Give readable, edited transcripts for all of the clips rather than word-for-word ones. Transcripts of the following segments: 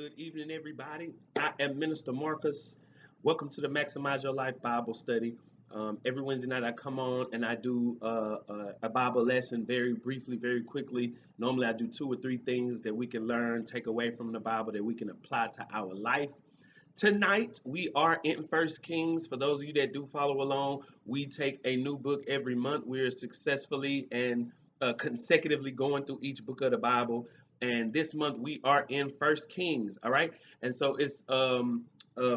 Good evening, everybody. I am Minister Marcus. Welcome to the Maximize Your Life Bible study. Every Wednesday night, I come on and I do a Bible lesson very briefly, very quickly. Normally, I do 2 or 3 things that we can learn, take away from the Bible that we can apply to our life. Tonight, we are in First Kings. For those of you that do follow along, we take a new book every month. We are successfully and consecutively going through each book of the Bible. And this month we are in First Kings. All right, and so it's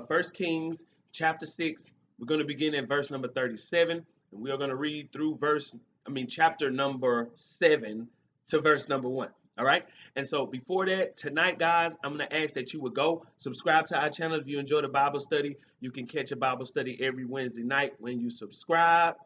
First Kings chapter 6. We're going to begin at verse number 37, and we are going to read through chapter number 7 to verse number 1. All right. And so before that, tonight, guys, I'm going to ask that you would go subscribe to our channel. If you enjoy the Bible study, you can catch a Bible study every Wednesday night when you subscribe.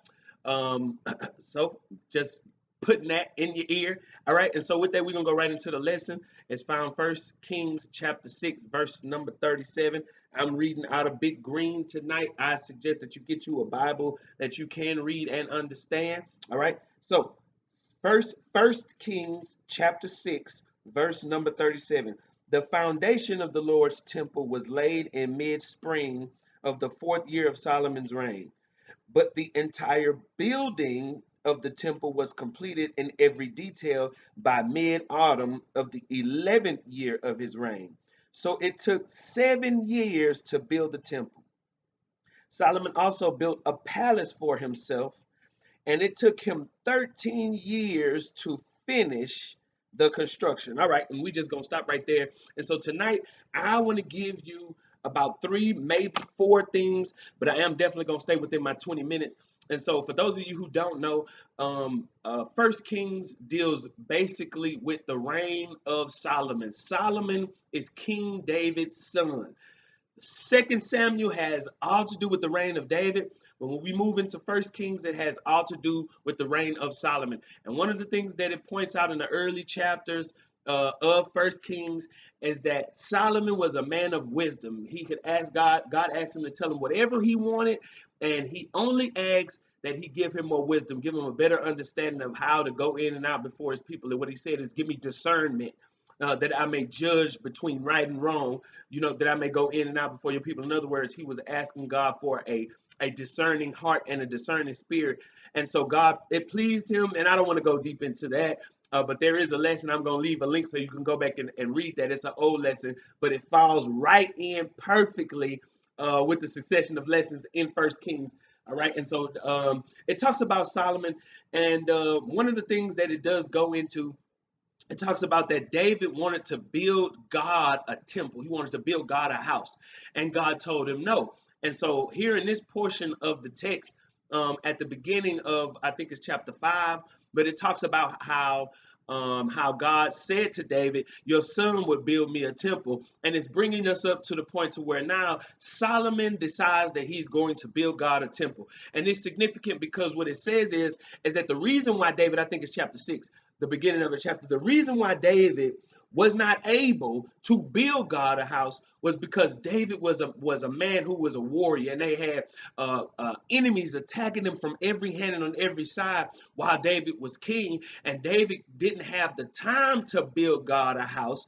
So just putting that in your ear. All right. And so with that, we're going to go right into the lesson. It's found First Kings chapter 6, verse number 37. I'm reading out of Big Green tonight. I suggest that you get you a Bible that you can read and understand. All right. So First Kings chapter 6, verse number 37. The foundation of the Lord's temple was laid in mid-spring of the 4th year of Solomon's reign, but the entire building of the temple was completed in every detail by mid-autumn of the 11th year of his reign. So it took 7 years to build the temple. Solomon also built a palace for himself, and it took him 13 years to finish the construction. All right, and we just gonna stop right there. And so tonight, I want to give you about 3, maybe 4 things, but I am definitely gonna stay within my 20 minutes. And so for those of you who don't know, First Kings deals basically with the reign of Solomon. Solomon is King David's son. Second Samuel has all to do with the reign of David, but when we move into First Kings, it has all to do with the reign of Solomon. And one of the things that it points out in the early chapters of First Kings is that Solomon was a man of wisdom. He could ask God. God asked him to tell him whatever he wanted, and he only asked that he give him more wisdom, give him a better understanding of how to go in and out before his people. And what he said is, give me discernment. That I may judge between right and wrong, that I may go in and out before your people. In other words, he was asking God for a discerning heart and a discerning spirit. And so God, it pleased him. And I don't want to go deep into that, but there is a lesson. I'm going to leave a link so you can go back and read that. It's an old lesson, but it falls right in perfectly with the succession of lessons in First Kings. All right. And so it talks about Solomon. And one of the things that it does go into, it talks about that David wanted to build God a temple. He wanted to build God a house. And God told him no. And so here in this portion of the text, at the beginning of, I think it's chapter 5, but it talks about how God said to David, your son would build me a temple. And it's bringing us up to the point to where now Solomon decides that he's going to build God a temple. And it's significant because what it says is that the reason why David, I think it's chapter 6, the beginning of the chapter, the reason why David was not able to build God a house was because David was a man who was a warrior, and they had enemies attacking them from every hand and on every side while David was king. And David didn't have the time to build God a house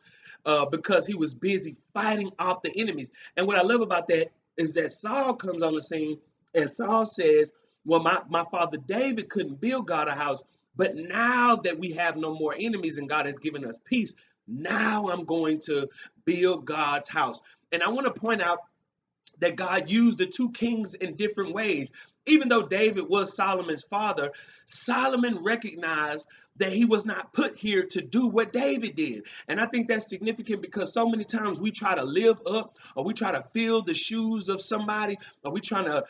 because he was busy fighting off the enemies. And what I love about that is that Saul comes on the scene, and Saul says, well, my father David couldn't build God a house, but now that we have no more enemies and God has given us peace, now I'm going to build God's house. And I want to point out that God used the 2 kings in different ways. Even though David was Solomon's father, Solomon recognized that he was not put here to do what David did. And I think that's significant because so many times we try to live up, or we try to fill the shoes of somebody, or we trying to,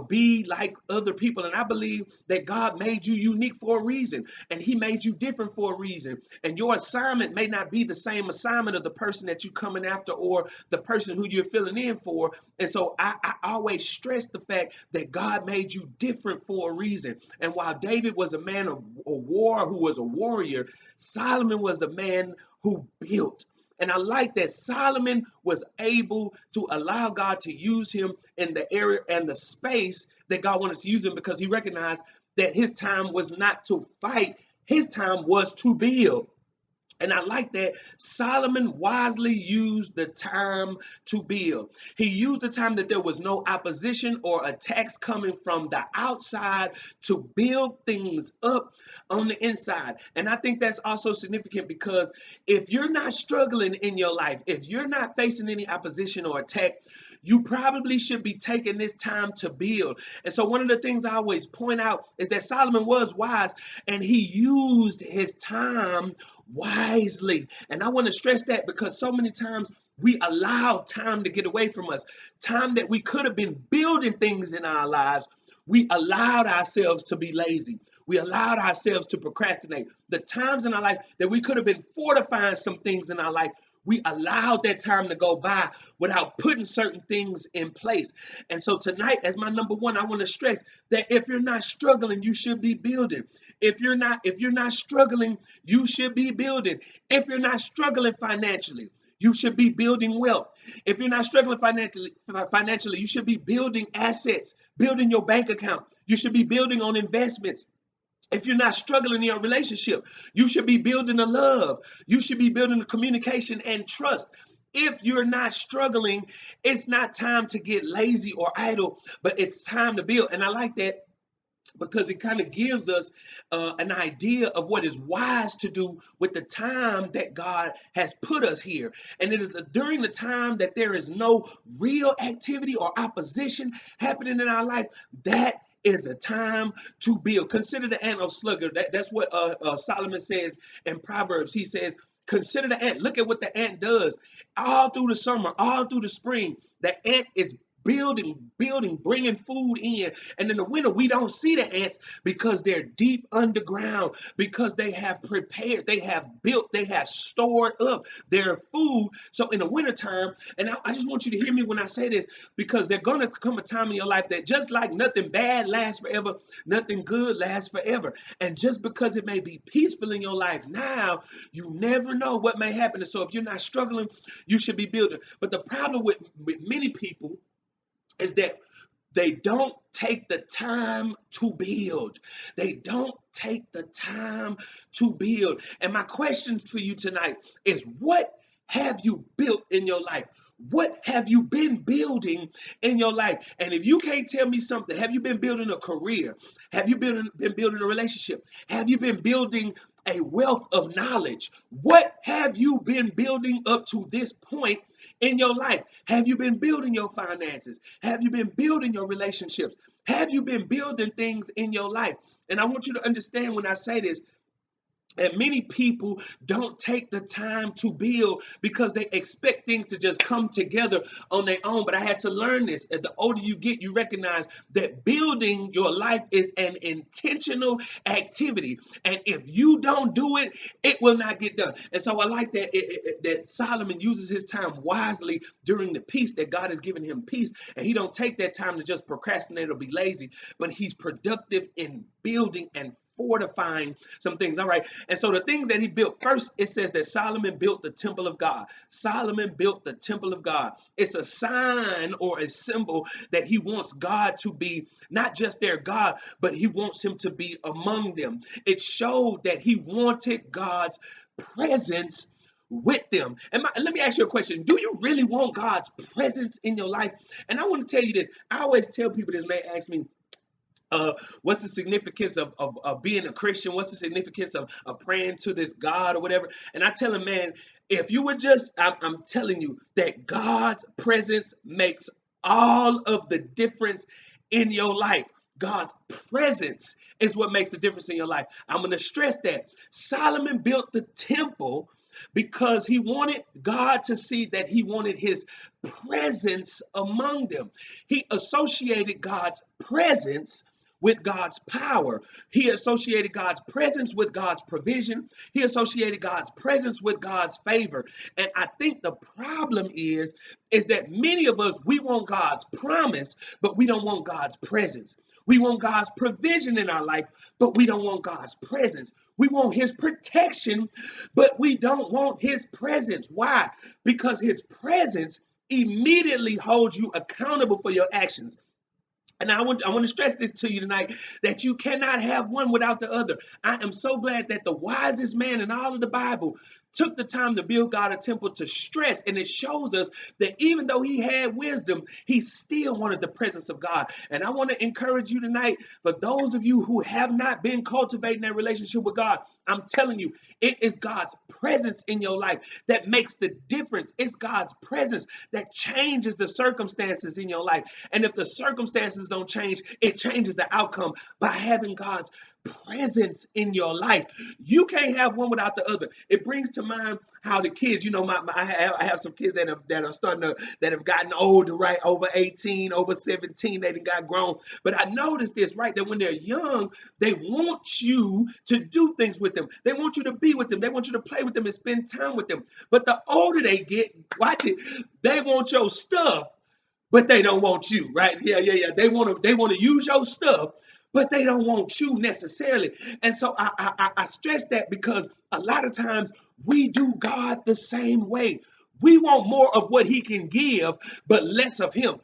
be like other people. And I believe that God made you unique for a reason, and he made you different for a reason. And your assignment may not be the same assignment of the person that you're coming after or the person who you're filling in for. And so I always stress the fact that God made you different for a reason. And while David was a man of war who was a warrior, Solomon was a man who built. And I like that Solomon was able to allow God to use him in the area and the space that God wanted to use him, because he recognized that his time was not to fight, his time was to build. And I like that Solomon wisely used the time to build. He used the time that there was no opposition or attacks coming from the outside to build things up on the inside. And I think that's also significant because if you're not struggling in your life, if you're not facing any opposition or attack, you probably should be taking this time to build. And so, one of the things I always point out is that Solomon was wise and he used his time wisely. And I want to stress that because so many times we allow time to get away from us, time that we could have been building things in our lives. We allowed ourselves to be lazy. We allowed ourselves to procrastinate. The times in our life that we could have been fortifying some things in our life, we allowed that time to go by without putting certain things in place. And so tonight, as my number one, I want to stress that if you're not struggling, you should be building. If you're not struggling, you should be building. If you're not struggling financially, you should be building wealth. If you're not struggling financially, you should be building assets, building your bank account. You should be building on investments. If you're not struggling in your relationship, you should be building the love. You should be building the communication and trust. If you're not struggling, it's not time to get lazy or idle, but it's time to build. And I like that because it kind of gives us an idea of what is wise to do with the time that God has put us here. And it is during the time that there is no real activity or opposition happening in our life that is a time to build. Consider the ant or slugger. That's what Solomon says in Proverbs. He says, consider the ant. Look at what the ant does all through the summer, all through the spring. The ant is building, bringing food in. And in the winter, we don't see the ants because they're deep underground, because they have prepared, they have built, they have stored up their food. So in the wintertime, and I just want you to hear me when I say this, because there's going to come a time in your life that just like nothing bad lasts forever, nothing good lasts forever. And just because it may be peaceful in your life now, you never know what may happen. And so if you're not struggling, you should be building. But the problem with many people is that they don't take the time to build. They don't take the time to build. And my question for you tonight is, what have you built in your life? What have you been building in your life? And if you can't tell me something, have you been building a career? Have you been building a relationship? Have you been building a wealth of knowledge? What have you been building up to this point in your life? Have you been building your finances? Have you been building your relationships? Have you been building things in your life? And I want you to understand when I say this, and many people don't take the time to build because they expect things to just come together on their own. But I had to learn this. As the older you get, you recognize that building your life is an intentional activity. And if you don't do it, it will not get done. And so I like that that Solomon uses his time wisely during the peace that God has given him peace. And he don't take that time to just procrastinate or be lazy, but he's productive in building and fortifying some things. All right. And so the things that he built, first, it says that Solomon built the temple of God. Solomon built the temple of God. It's a sign or a symbol that he wants God to be not just their God, but he wants him to be among them. It showed that he wanted God's presence with them. Let me ask you a question. Do you really want God's presence in your life? And I want to tell you this. I always tell people this, may ask me, what's the significance of being a Christian? What's the significance of praying to this God or whatever? And I tell him, man, if you would just, I'm telling you that God's presence makes all of the difference in your life. God's presence is what makes the difference in your life. I'm going to stress that. Solomon built the temple because he wanted God to see that he wanted his presence among them. He associated God's presence with God's power. He associated God's presence with God's provision. He associated God's presence with God's favor. And I think the problem is that many of us, we want God's promise, but we don't want God's presence. We want God's provision in our life, but we don't want God's presence. We want his protection, but we don't want his presence. Why? Because his presence immediately holds you accountable for your actions. And I want to stress this to you tonight, that you cannot have one without the other. I am so glad that the wisest man in all of the Bible took the time to build God a temple, to stress. And it shows us that even though he had wisdom, he still wanted the presence of God. And I want to encourage you tonight, for those of you who have not been cultivating that relationship with God, I'm telling you, it is God's presence in your life that makes the difference. It's God's presence that changes the circumstances in your life. And if the circumstances don't change, it changes the outcome by having God's presence in your life. You can't have one without the other. It brings to mind how the kids, I have some kids that are starting to, that have gotten older, right? Over 18, over 17, they done got grown. But I noticed this, right? That when they're young, they want you to do things with them. They want you to be with them. They want you to play with them and spend time with them. But the older they get, watch it, they want your stuff, but they don't want you, right? Yeah. They want to use your stuff, but they don't want you necessarily. And so I stress that because a lot of times we do God the same way. We want more of what he can give, but less of him.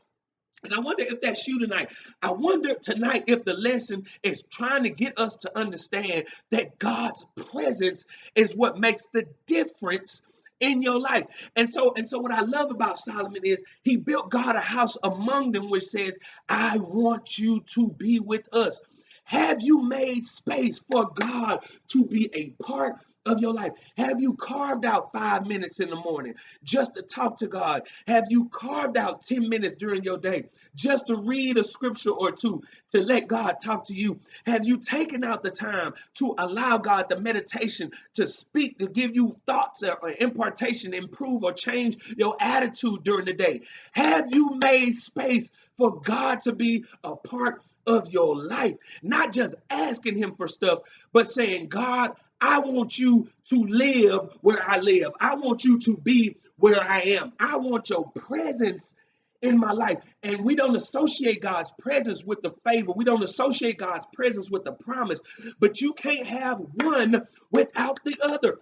And I wonder if that's you tonight. I wonder tonight if the lesson is trying to get us to understand that God's presence is what makes the difference in your life. And so what I love about Solomon is he built God a house among them, which says, I want you to be with us. Have you made space for God to be a part of your life? Have you carved out 5 minutes in the morning just to talk to God? Have you carved out 10 minutes during your day just to read a scripture or two, to let God talk to you? Have you taken out the time to allow God the meditation to speak, to give you thoughts or impartation, improve or change your attitude during the day? Have you made space for God to be a part of your life? Not just asking him for stuff, but saying, God, I want you to live where I live. I want you to be where I am. I want your presence in my life. And we don't associate God's presence with the favor. We don't associate God's presence with the promise. But you can't have one without the other.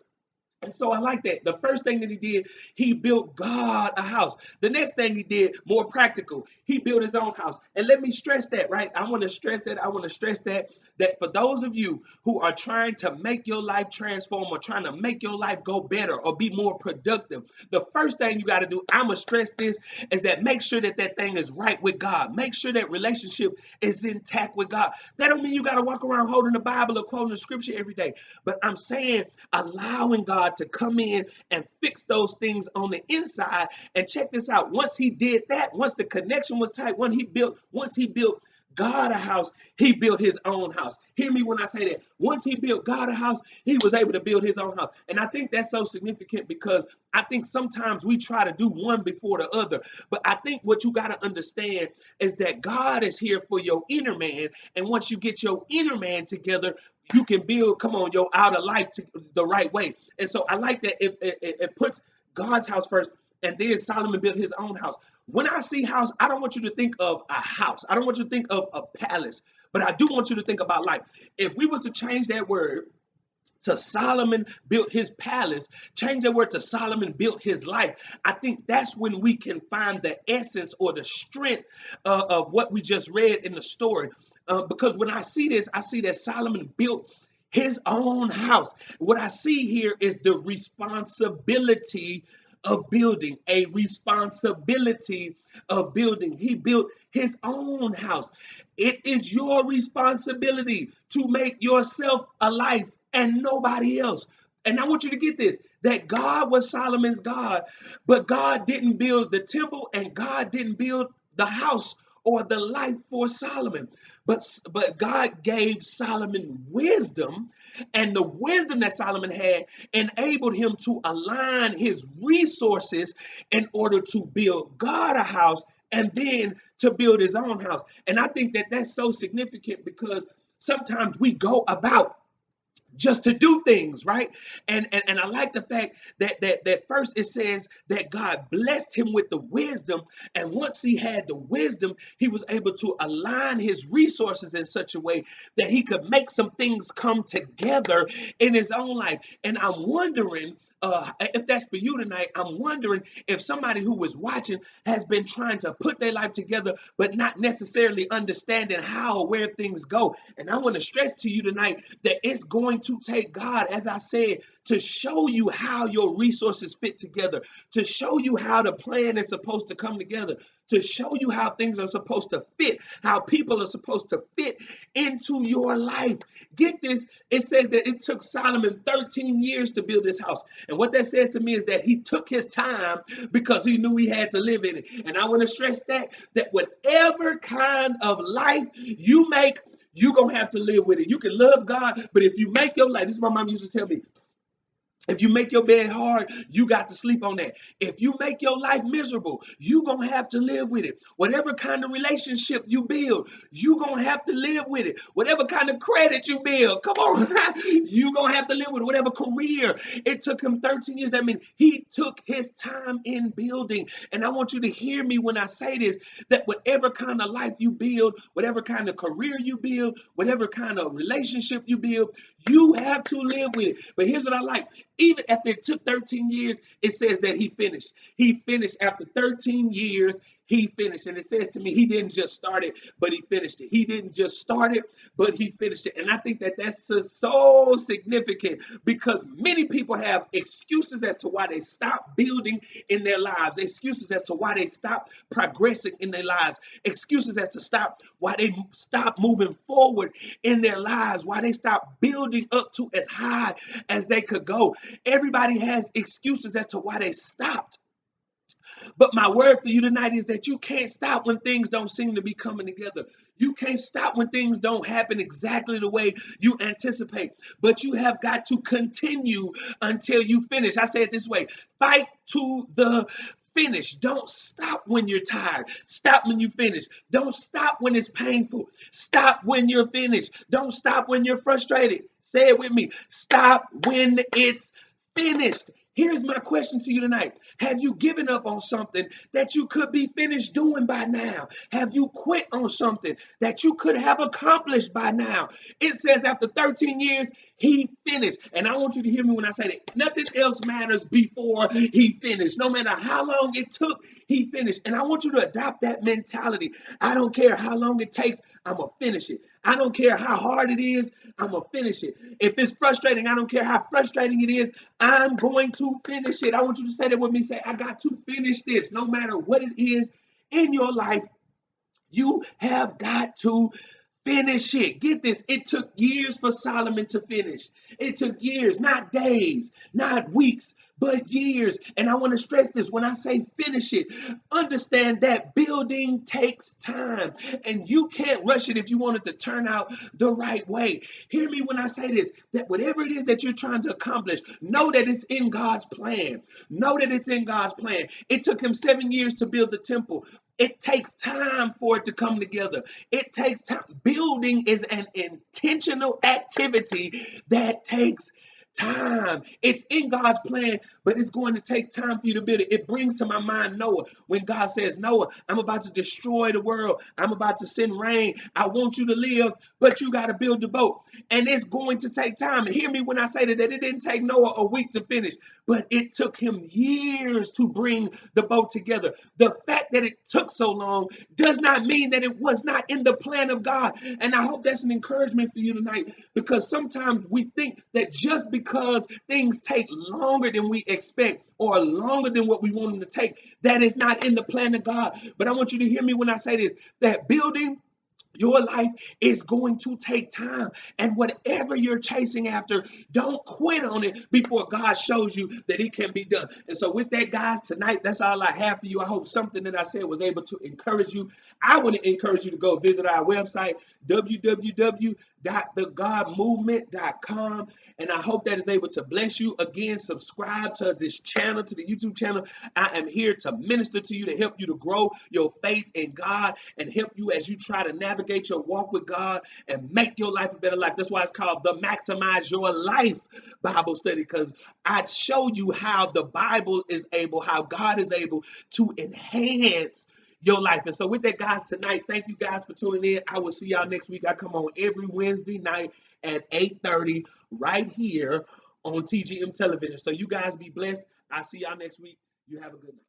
And so I like that. The first thing that he did, he built God a house. The next thing he did, more practical, he built his own house. And let me stress that, right? I want to stress that for those of you who are trying to make your life transform or trying to make your life go better or be more productive, the first thing you got to do, I'm going to stress this, is that make sure that that thing is right with God. Make sure that relationship is intact with God. That don't mean you got to walk around holding the Bible or quoting the scripture every day. But I'm saying allowing God to come in and fix those things on the inside. And check this out. Once he did that, once the connection was tight, once he built God a house, he built his own house. Hear me when I say that. Once he built God a house, he was able to build his own house. And I think that's so significant because I think sometimes we try to do one before the other. But I think what you got to understand is that God is here for your inner man. And once you get your inner man together, you can build, come on, your outer life the right way. And so I like that it puts God's house first. And then Solomon built his own house. When I see house, I don't want you to think of a house. I don't want you to think of a palace, but I do want you to think about life. If we was to change that word to Solomon built his palace, change that word to Solomon built his life, I think that's when we can find the essence or the strength of what we just read in the story. Because when I see this, I see that Solomon built his own house. What I see here is the responsibility of building, a responsibility of building. He built his own house. It is your responsibility to make yourself a life and nobody else. And I want you to get this, that God was Solomon's God, but God didn't build the temple and God didn't build the house or the life for Solomon. But God gave Solomon wisdom, and the wisdom that Solomon had enabled him to align his resources in order to build God a house and then to build his own house. And I think that that's so significant because sometimes we go about just to do things right. And I like the fact that first it says that God blessed him with the wisdom, and once he had the wisdom, he was able to align his resources in such a way that he could make some things come together in his own life. And I'm wondering if that's for you tonight, I'm wondering if somebody who was watching has been trying to put their life together, but not necessarily understanding how or where things go. And I want to stress to you tonight that it's going to take God, as I said, to show you how your resources fit together, to show you how the plan is supposed to come together, to show you how things are supposed to fit, how people are supposed to fit into your life. Get this, it says that it took Solomon 13 years to build this house. And what that says to me is that he took his time because he knew he had to live in it. And I want to stress that whatever kind of life you make, you're going to have to live with it. You can love God, but if you make your life, this is what my mom used to tell me, if you make your bed hard, you got to sleep on that. If you make your life miserable, you're going to have to live with it. Whatever kind of relationship you build, you're going to have to live with it. Whatever kind of credit you build, come on, you're going to have to live with it. Whatever career, it took him 13 years. I mean, he took his time in building. And I want you to hear me when I say this, that whatever kind of life you build, whatever kind of career you build, whatever kind of relationship you build, you have to live with it. But here's what I like. Even after it took 13 years, it says that he finished. He finished after 13 years. He finished. And it says to me, he didn't just start it, but he finished it. He didn't just start it, but he finished it. And I think that that's so significant because many people have excuses as to why they stop building in their lives, excuses as to why they stop progressing in their lives, excuses as to why they stop moving forward in their lives, why they stop building up to as high as they could go. Everybody has excuses as to why they stopped. But my word for you tonight is that you can't stop when things don't seem to be coming together. You can't stop when things don't happen exactly the way you anticipate. But you have got to continue until you finish. I say it this way: fight to the finish. Don't stop when you're tired. Stop when you finish. Don't stop when it's painful. Stop when you're finished. Don't stop when you're frustrated. Say it with me. Stop when it's finished. Here's my question to you tonight. Have you given up on something that you could be finished doing by now? Have you quit on something that you could have accomplished by now? It says after 13 years, he finished. And I want you to hear me when I say that nothing else matters before he finished. No matter how long it took, he finished. And I want you to adopt that mentality. I don't care how long it takes, I'm going to finish it. I don't care how hard it is, I'm going to finish it. If it's frustrating, I don't care how frustrating it is, I'm going to finish it. I want you to say that with me. Say, I got to finish this. No matter what it is in your life, you have got to finish it. Get this. It took years for Solomon to finish. It took years, not days, not weeks, but years. And I want to stress this when I say finish it. Understand that building takes time and you can't rush it if you want it to turn out the right way. Hear me when I say this, that whatever it is that you're trying to accomplish, know that it's in God's plan. Know that it's in God's plan. It took him 7 years to build the temple. It takes time for it to come together. It takes time. Building is an intentional activity that takes time. It's in God's plan, but it's going to take time for you to build it. It brings to my mind Noah. When God says, Noah, I'm about to destroy the world. I'm about to send rain. I want you to live, but you got to build the boat. And it's going to take time. And hear me when I say that it didn't take Noah a week to finish, but it took him years to bring the boat together. The fact that it took so long does not mean that it was not in the plan of God. And I hope that's an encouragement for you tonight, because sometimes we think that just because things take longer than we expect or longer than what we want them to take, that is not in the plan of God. But I want you to hear me when I say this, that building your life is going to take time. And whatever you're chasing after, don't quit on it before God shows you that it can be done. And so with that, guys, tonight, that's all I have for you. I hope something that I said was able to encourage you. I want to encourage you to go visit our website, www.thegodmovement.com. And I hope that is able to bless you. Again, subscribe to this channel, to the YouTube channel. I am here to minister to you, to help you to grow your faith in God and help you as you try to navigate your walk with God and make your life a better life. That's why it's called the Maximize Your Life Bible Study, because I show you how the Bible is able, how God is able to enhance your life. And so with that, guys, tonight, thank you guys for tuning in. I will see y'all next week. I come on every Wednesday night at 8:30 right here on TGM television. So you guys be blessed. I'll see y'all next week. You have a good night.